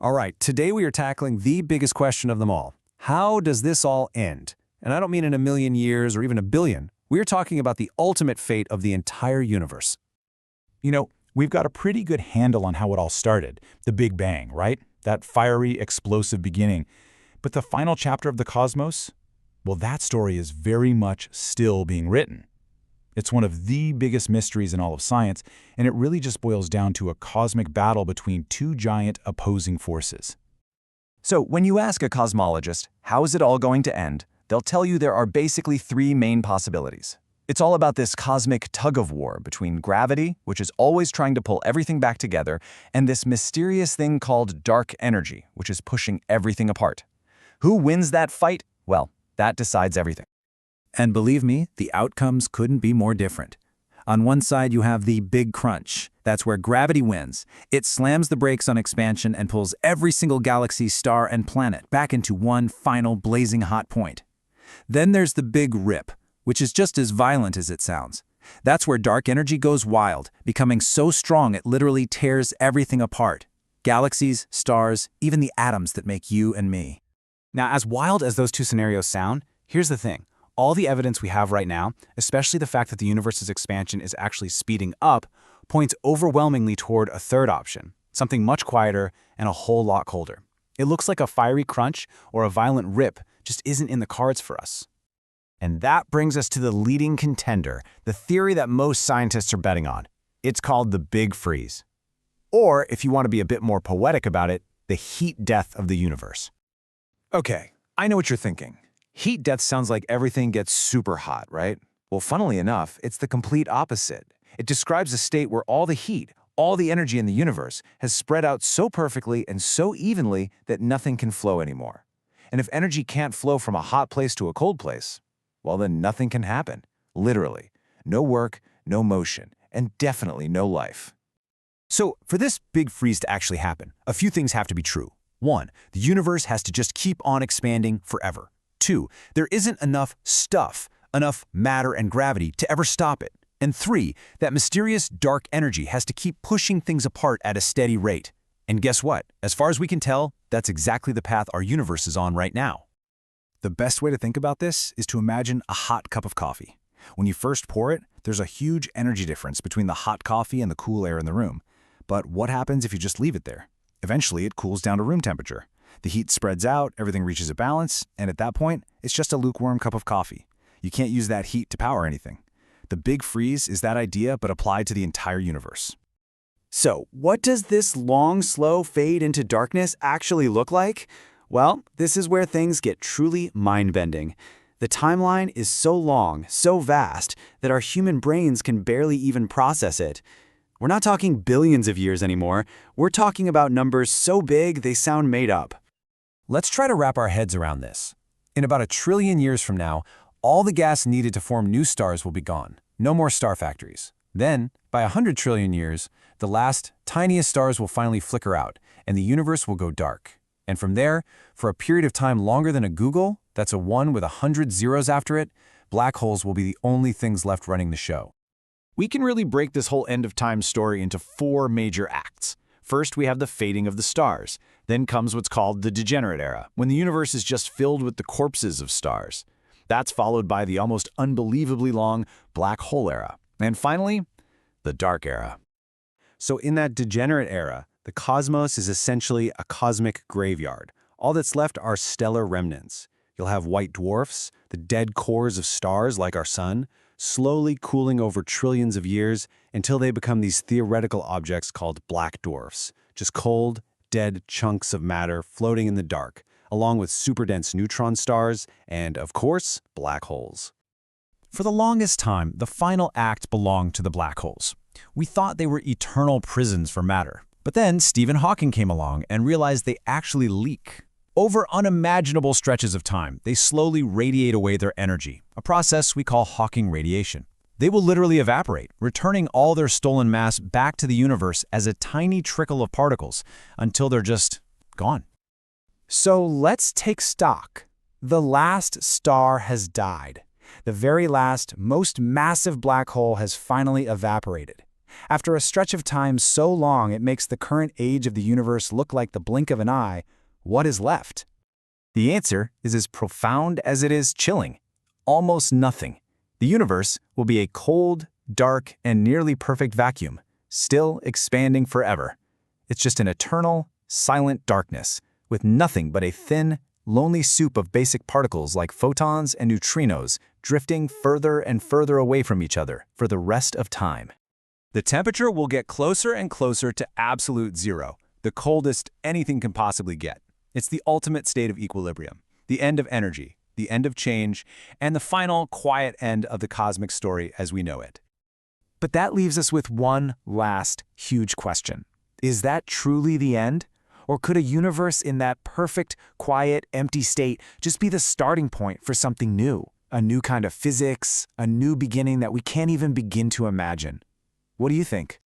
All right, today we are tackling the biggest question of them all. How does this all end? And I don't mean in a million years or even a billion. We're talking about the ultimate fate of the entire universe. We've got a pretty good handle on how it all started. The Big Bang, right? That fiery, explosive beginning. But the final chapter of the cosmos? Well, that story is very much still being written. It's one of the biggest mysteries in all of science, and it really just boils down to a cosmic battle between two giant opposing forces. So when you ask a cosmologist, how is it all going to end, they'll tell you there are basically three main possibilities. It's all about this cosmic tug-of-war between gravity, which is always trying to pull everything back together, and this mysterious thing called dark energy, which is pushing everything apart. Who wins that fight? Well, that decides everything. And believe me, the outcomes couldn't be more different. On one side, you have the big crunch. That's where gravity wins. It slams the brakes on expansion and pulls every single galaxy, star, and planet back into one final blazing hot point. Then there's the big rip, which is just as violent as it sounds. That's where dark energy goes wild, becoming so strong it literally tears everything apart. Galaxies, stars, even the atoms that make you and me. Now, as wild as those two scenarios sound, here's the thing. All the evidence we have right now, especially the fact that the universe's expansion is actually speeding up, points overwhelmingly toward a third option, something much quieter and a whole lot colder. It looks like a fiery crunch or a violent rip just isn't in the cards for us. And that brings us to the leading contender, the theory that most scientists are betting on. It's called the Big Freeze. Or, if you want to be a bit more poetic about it, the heat death of the universe. Okay, I know what you're thinking. Heat death sounds like everything gets super hot, right? Well, funnily enough, it's the complete opposite. It describes a state where all the heat, all the energy in the universe, has spread out so perfectly and so evenly that nothing can flow anymore. And if energy can't flow from a hot place to a cold place, well, then nothing can happen. Literally. No work, no motion, and definitely no life. So, for this big freeze to actually happen, a few things have to be true. 1, the universe has to just keep on expanding forever. 2, there isn't enough stuff, enough matter and gravity to ever stop it. And 3, that mysterious dark energy has to keep pushing things apart at a steady rate. And guess what? As far as we can tell, that's exactly the path our universe is on right now. The best way to think about this is to imagine a hot cup of coffee. When you first pour it, there's a huge energy difference between the hot coffee and the cool air in the room. But what happens if you just leave it there? Eventually, it cools down to room temperature. The heat spreads out, everything reaches a balance, and at that point, it's just a lukewarm cup of coffee. You can't use that heat to power anything. The Big Freeze is that idea, but applied to the entire universe. So, what does this long, slow fade into darkness actually look like? Well, this is where things get truly mind-bending. The timeline is so long, so vast, that our human brains can barely even process it. We're not talking billions of years anymore. We're talking about numbers so big they sound made up. Let's try to wrap our heads around this. In about 1 trillion years from now, all the gas needed to form new stars will be gone. No more star factories. Then, by 100 trillion years, the last, tiniest stars will finally flicker out, and the universe will go dark. And from there, for a period of time longer than a Google, that's a 1 with 100 zeros after it, black holes will be the only things left running the show. We can really break this whole end-of-time story into 4 major acts. First, we have the fading of the stars. Then comes what's called the Degenerate Era, when the universe is just filled with the corpses of stars. That's followed by the almost unbelievably long black hole era. And finally, the Dark Era. So in that Degenerate Era, the cosmos is essentially a cosmic graveyard. All that's left are stellar remnants. You'll have white dwarfs, the dead cores of stars like our sun, slowly cooling over trillions of years until they become these theoretical objects called black dwarfs, just cold, dead chunks of matter floating in the dark, along with super-dense neutron stars and, of course, black holes. For the longest time, the final act belonged to the black holes. We thought they were eternal prisons for matter. But then Stephen Hawking came along and realized they actually leak. Over unimaginable stretches of time, they slowly radiate away their energy, a process we call Hawking radiation. They will literally evaporate, returning all their stolen mass back to the universe as a tiny trickle of particles until they're just gone. So let's take stock. The last star has died. The very last, most massive black hole has finally evaporated. After a stretch of time so long it makes the current age of the universe look like the blink of an eye, what is left? The answer is as profound as it is chilling. Almost nothing. The universe will be a cold, dark, and nearly perfect vacuum, still expanding forever. It's just an eternal, silent darkness, with nothing but a thin, lonely soup of basic particles like photons and neutrinos drifting further and further away from each other for the rest of time. The temperature will get closer and closer to absolute zero, the coldest anything can possibly get. It's the ultimate state of equilibrium, the end of energy, the end of change, and the final quiet end of the cosmic story as we know it. But that leaves us with one last huge question. Is that truly the end? Or could a universe in that perfect, quiet, empty state just be the starting point for something new? A new kind of physics, a new beginning that we can't even begin to imagine. What do you think?